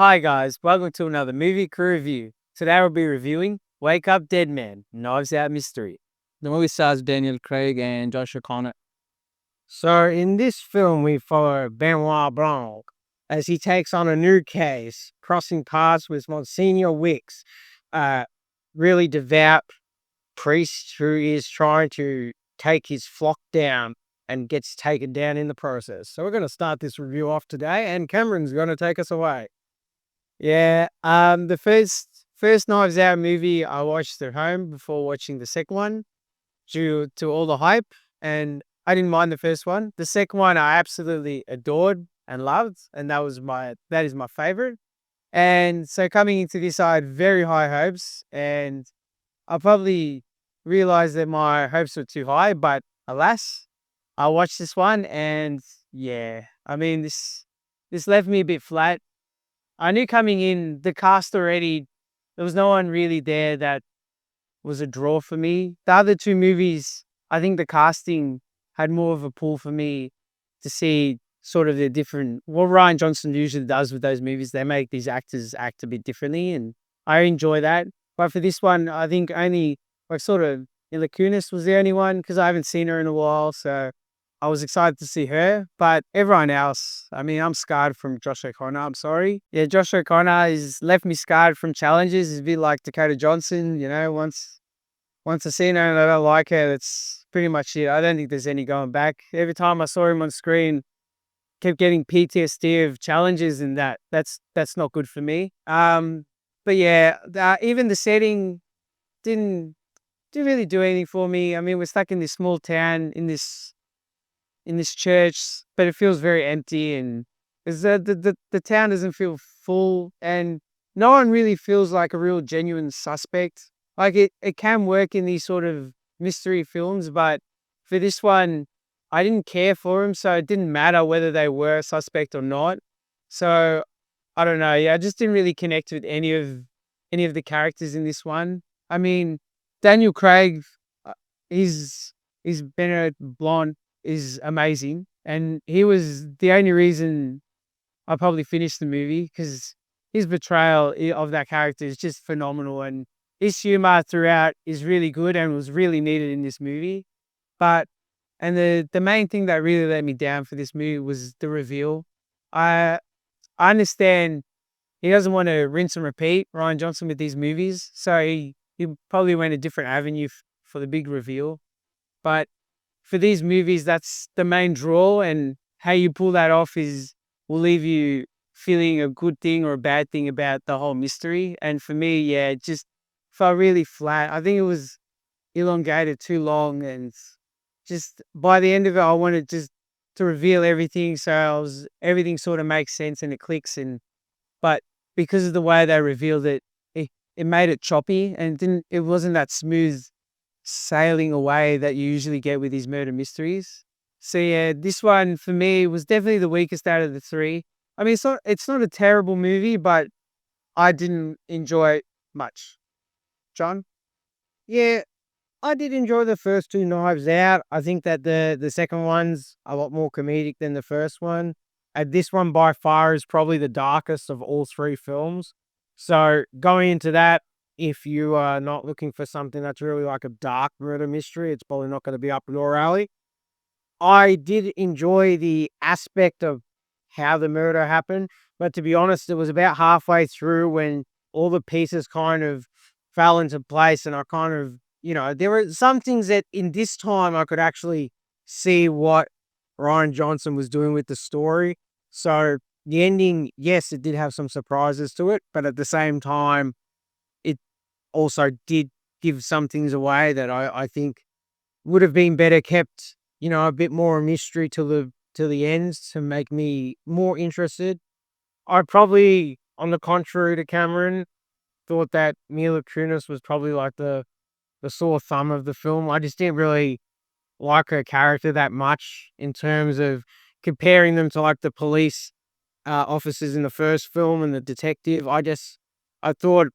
Hi guys, welcome to another movie crew review. Today we'll be reviewing Wake Up Dead Man, Knives Out Mystery. The movie stars Daniel Craig and Josh O'Connor. So in this film we follow Benoit Blanc as he takes on a new case, crossing paths with Monsignor Wicks, a really devout priest who is trying to take his flock down and gets taken down in the process. So we're going to start this review off today and Cameron's going to take us away. Yeah, the first Knives Out movie I watched at home before watching the second one due to all the hype, and I didn't mind the first one. The second one I absolutely adored and loved, and that is my favorite. And so coming into this, I had very high hopes, and I probably realized that my hopes were too high, but alas, I watched this one, and yeah, I mean this left me a bit flat. I knew coming in the cast already, there was no one really there that was a draw for me. The other two movies, I think the casting had more of a pull for me to see sort of the different, what Rian Johnson usually does with those movies. They make these actors act a bit differently, and I enjoy that. But for this one, I think only like sort of Mila Kunis was the only one because I haven't seen her in a while. So I was excited to see her, but everyone else, I mean, I'm scarred from Josh O'Connor. I'm sorry. Yeah, Josh O'Connor is left me scarred from challenges. It's a bit like Dakota Johnson, once I see her and I don't like her, that's pretty much it. I don't think there's any going back. Every time I saw him on screen, kept getting PTSD of challenges, and that's not good for me. But yeah, even the setting didn't didn't really do anything for me. I mean, we're stuck in this small town in this church, but it feels very empty, and the town doesn't feel full, and no one really feels like a real genuine suspect. Like it can work in these sort of mystery films, but for this one, I didn't care for him, so it didn't matter whether they were a suspect or not. So I don't know. Yeah, I just didn't really connect with any of the characters in this one. I mean, Daniel Craig, uh, his Benoit Blanc is amazing, and he was the only reason I probably finished the movie because his portrayal of that character is just phenomenal, and his humor throughout is really good and was really needed in this movie. But and the main thing that really let me down for this movie was the reveal. I I understand he doesn't want to rinse and repeat Ryan Johnson with these movies, so he probably went a different avenue for the big reveal. But for these movies, that's the main draw, and how you pull that off is will leave you feeling a good thing or a bad thing about the whole mystery. And for me, yeah, it just felt really flat. I think it was elongated too long, and just by the end of it, I wanted just to reveal everything, so everything sort of makes sense and it clicks. And but because of the way they revealed it, it made it choppy and it wasn't that smooth sailing away that you usually get with these murder mysteries. So yeah, this one for me was definitely the weakest out of the three. I mean, it's not a terrible movie, but I didn't enjoy it much. John? Yeah, I did enjoy the first two Knives Out. I think that the second one's a lot more comedic than the first one. And this one by far is probably the darkest of all three films. So going into that, if you are not looking for something that's really like a dark murder mystery, it's probably not going to be up your alley. I did enjoy the aspect of how the murder happened, but to be honest, it was about halfway through when all the pieces kind of fell into place, and I kind of, there were some things that in this time I could actually see what Ryan Johnson was doing with the story. So the ending, yes, it did have some surprises to it, but at the same time, it also did give some things away that I think would have been better kept, a bit more mystery to the end to make me more interested. I probably, on the contrary to Cameron, thought that Mila Kunis was probably like the sore thumb of the film. I just didn't really like her character that much in terms of comparing them to like the police officers in the first film and the detective. I thought,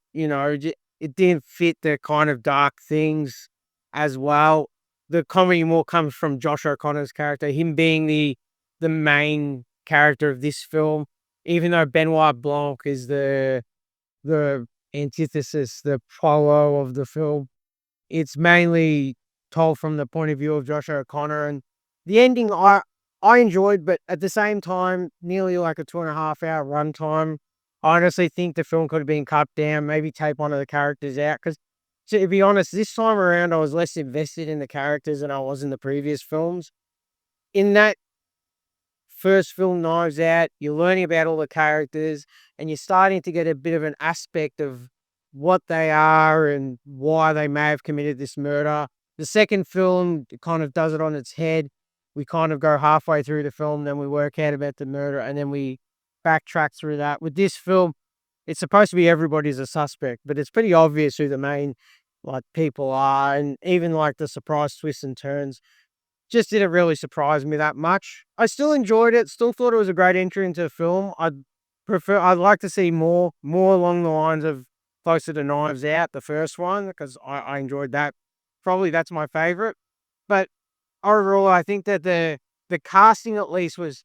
it didn't fit the kind of dark things as well. The comedy more comes from Josh O'Connor's character, him being the main character of this film. even though Benoit Blanc is the antithesis, the prolo of the film, it's mainly told from the point of view of Josh O'Connor, and the ending I enjoyed, but at the same time, nearly like a 2.5 hour runtime. I honestly think the film could have been cut down, maybe take one of the characters out. Because to be honest, this time around, I was less invested in the characters than I was in the previous films. In that first film, Knives Out, you're learning about all the characters and you're starting to get a bit of an aspect of what they are and why they may have committed this murder. The second film kind of does it on its head. We kind of go halfway through the film, then we work out about the murder, and then we backtrack through that. With this film, it's supposed to be everybody's a suspect, but it's pretty obvious who the main like people are, and even like the surprise twists and turns just didn't really surprise me that much. I still enjoyed it, still thought it was a great entry into the film. I'd like to see more along the lines of closer to Knives Out, the first one, because I enjoyed that. Probably that's my favorite. But overall, I think that the casting at least was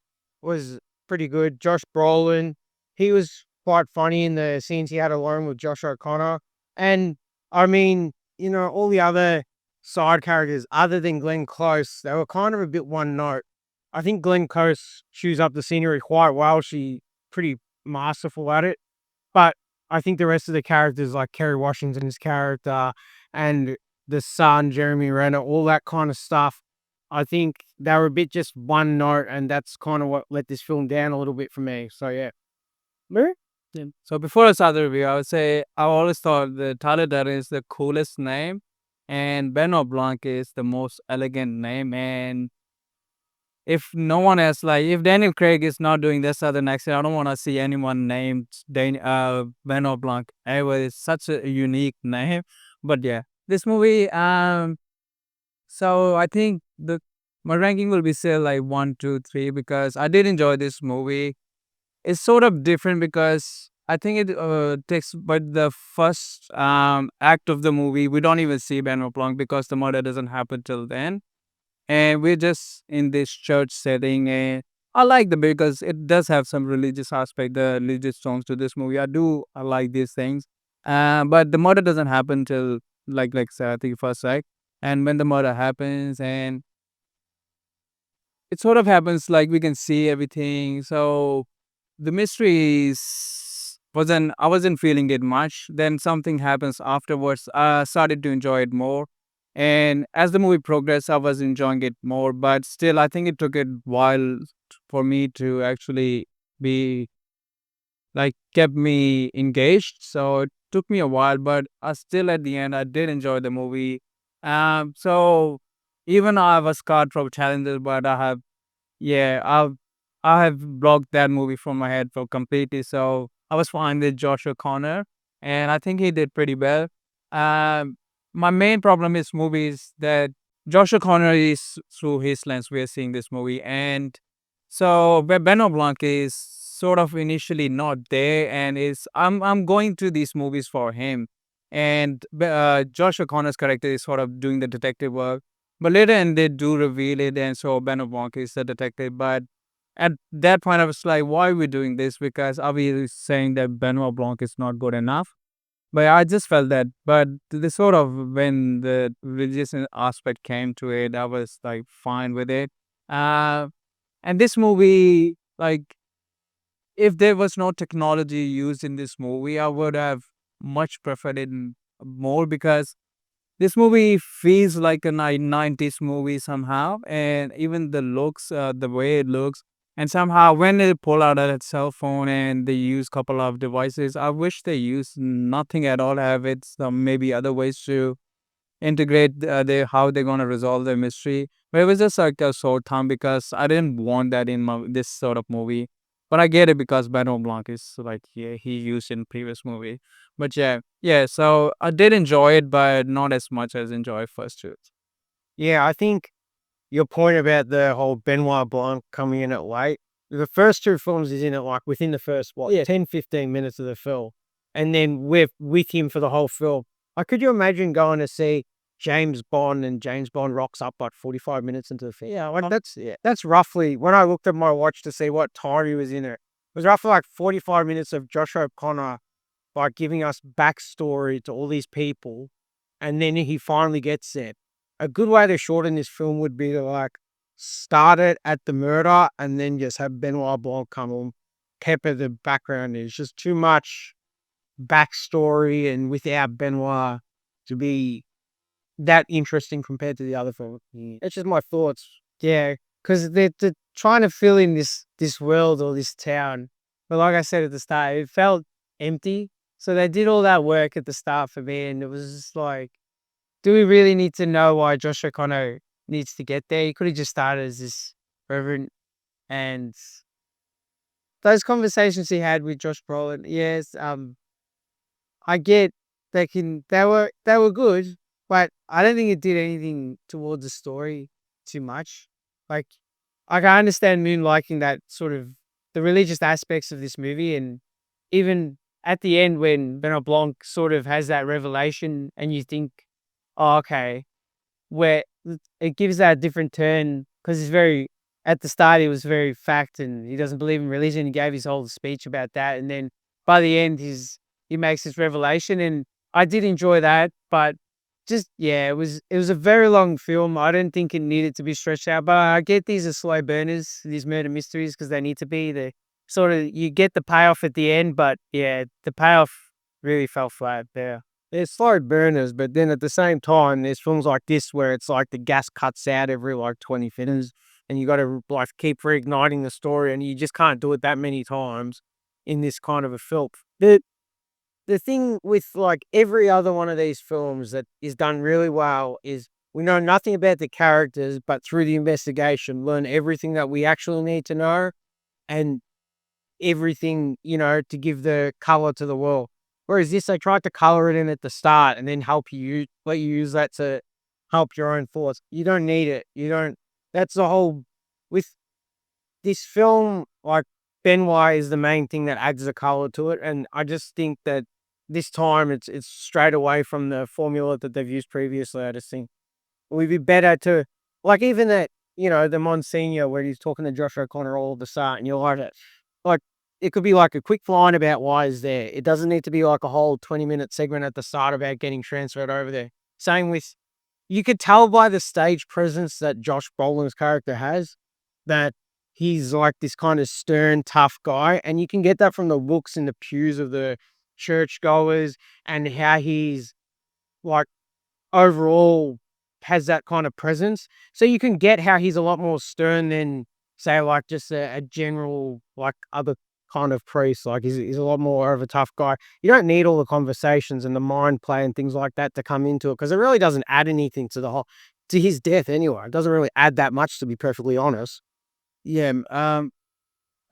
pretty good. Josh Brolin, he was quite funny in the scenes he had alone with Josh O'Connor. And I mean, all the other side characters other than Glenn Close, they were kind of a bit one note. I think Glenn Close chews up the scenery quite well. She pretty masterful at it. But I think the rest of the characters, like Kerry Washington's character and the son, Jeremy Renner, all that kind of stuff, I think they were a bit just one note, and that's kind of what let this film down a little bit for me. So yeah. Mary? Yeah. So before I start the review, I would say I always thought the Tyler Durden is the coolest name, and Benoit Blanc is the most elegant name. And if no one else, like if Daniel Craig is not doing this other next year, I don't want to see anyone named Benoit Blanc. Anyway, it's such a unique name. But yeah, this movie. So I think the my ranking will be still like 1, 2, 3 because I did enjoy this movie. It's sort of different because I think it takes, but the first act of the movie, we don't even see Benoit Blanc because the murder doesn't happen till then. And we're just in this church setting. And I like the because it does have some religious aspect, the religious tones to this movie. I like these things. But the murder doesn't happen till like I think first act. And when the murder happens, and it sort of happens like we can see everything. So the mysteries wasn't I wasn't feeling it much. Then something happens afterwards. I started to enjoy it more. And as the movie progressed, I was enjoying it more. But still, I think it took a while for me to actually be like kept me engaged. So it took me a while, but I still at the end I did enjoy the movie. So even though I was scarred from challenges, but yeah, I have blocked that movie from my head for completely. So I was fine with Josh O'Connor, and I think he did pretty well. Um, my main problem is movies that Josh O'Connor is through his lens. We are seeing this movie, and so Benoit Blanc is sort of initially not there, and is I'm going to these movies for him, and Josh O'Connor's character is sort of doing the detective work. But later, and they do reveal it, and so Benoit Blanc is the detective. But at that point, I was like, why are we doing this? Because are we saying that Benoit Blanc is not good enough? But I just felt that. But the sort of when the religious aspect came to it, I was like fine with it. Uh, and this movie, like, if there was no technology used in this movie, I would have much preferred it more because this movie feels like a 90s movie somehow, and even the looks, the way it looks, and somehow when they pull out that cell phone and they use couple of devices, I wish they use nothing at all. Have it some maybe other ways to integrate their how they're gonna resolve their mystery. But it was just like a sore thumb because I didn't want that in this sort of movie. But I get it because Benoit Blanc is like yeah he used in previous movie. But yeah. So I did enjoy it, but not as much as enjoy first two. Yeah, I think your point about the whole Benoit Blanc coming in at late, the first two films is in it like within the first, what, yeah, 10, 15 minutes of the film. And then with him for the whole film. Like, could you imagine going to see James Bond and James Bond rocks up like 45 minutes into the film? Yeah, like that's roughly when I looked at my watch to see what time he was in it. was roughly like 45 minutes of Josh O'Connor like giving us backstory to all these people, and then he finally gets it. A good way to shorten this film would be to like start it at the murder and then just have Benoit Blanc come on, pepper the background. It's just too much backstory, and without Benoit to be that interesting compared to the other film. That's just my thoughts. Yeah, because they're trying to fill in this world or this town, but like I said at the start, it felt empty. So they did all that work at the start for me, and it was just like, do we really need to know why Josh O'Connor needs to get there? He could have just started as this reverend, and those conversations he had with Josh Brolin. Yes, I get they were good, but I don't think it did anything towards the story too much. Like I can understand Moon liking that sort of the religious aspects of this movie, and even at the end when Benoit Blanc sort of has that revelation, and you think, oh, okay, where it gives that a different turn because he's very at the start he was very fact and he doesn't believe in religion. He gave his whole speech about that, and then by the end he makes this revelation, and I did enjoy that, but just yeah, it was a very long film. I don't think it needed to be stretched out, but I get these are slow burners, these murder mysteries, because they need to be. The sort of you get the payoff at the end, but yeah, the payoff really fell flat there. They're slow burners, but then at the same time, there's films like this where it's like the gas cuts out every like 20 minutes, and you got to like keep reigniting the story, and you just can't do it that many times in this kind of a film. The thing with like every other one of these films that is done really well is we know nothing about the characters, but through the investigation, learn everything that we actually need to know, and everything, to give the color to the world. Whereas this, they tried to color it in at the start and then help you, let you use that to help your own thoughts. You don't need it. You don't, that's the whole, with this film, like Benoit is the main thing that adds the color to it. And I just think that this time it's straight away from the formula that they've used previously. I just think it would be better to, like, even that, the Monsignor where he's talking to Josh O'Connor all of the start, and you're like, it could be like a quick line about why he's there. It doesn't need to be like a whole 20-minute segment at the start about getting transferred over there. Same with, you could tell by the stage presence that Josh Brolin's character has that he's like this kind of stern, tough guy. And you can get that from the looks in the pews of the churchgoers and how he's like overall has that kind of presence. So you can get how he's a lot more stern than say like just a general like other kind of priest. Like he's a lot more of a tough guy. You don't need all the conversations and the mind play and things like that to come into it because it really doesn't add anything to the whole to his death anyway. It doesn't really add that much to be perfectly honest. Yeah,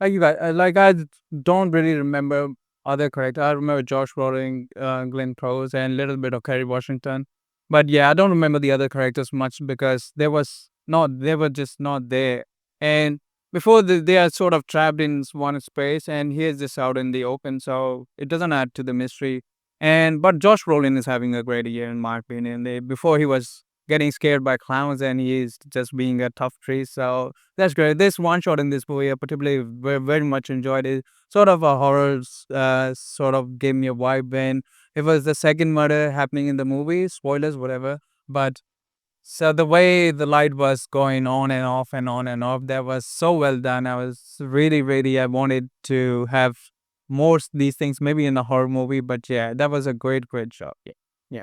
like you guys, like I don't really remember other characters. I remember Josh Brolin, Glenn Close, and a little bit of Kerry Washington. But yeah, I don't remember the other characters much because they were just not there. And before they are sort of trapped in one space, and here's just out in the open, so it doesn't add to the mystery. And but Josh Brolin is having a great year in my opinion. Before he was getting scared by clowns, and he is just being a tough tree. So that's great. This one shot in this movie, I particularly very much enjoyed it. Sort of a horror, sort of gave me a vibe when it was the second murder happening in the movie. Spoilers, whatever. But so the way the light was going on and off and on and off, that was so well done. I was really, really, I wanted to have more these things, maybe in a horror movie. But yeah, that was a great job. Yeah. Yeah.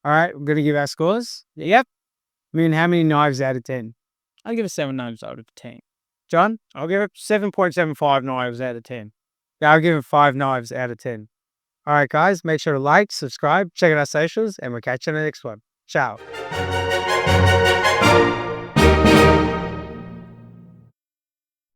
All right, we're gonna give our scores. Yep. I mean, how many knives out of 10? I'll give it 7 knives out of 10. John, I'll give it 7.75 knives out of 10. Yeah, I'll give it 5 knives out of 10. All right, guys, make sure to like, subscribe, check out our socials, and we'll catch you in the next one. Ciao.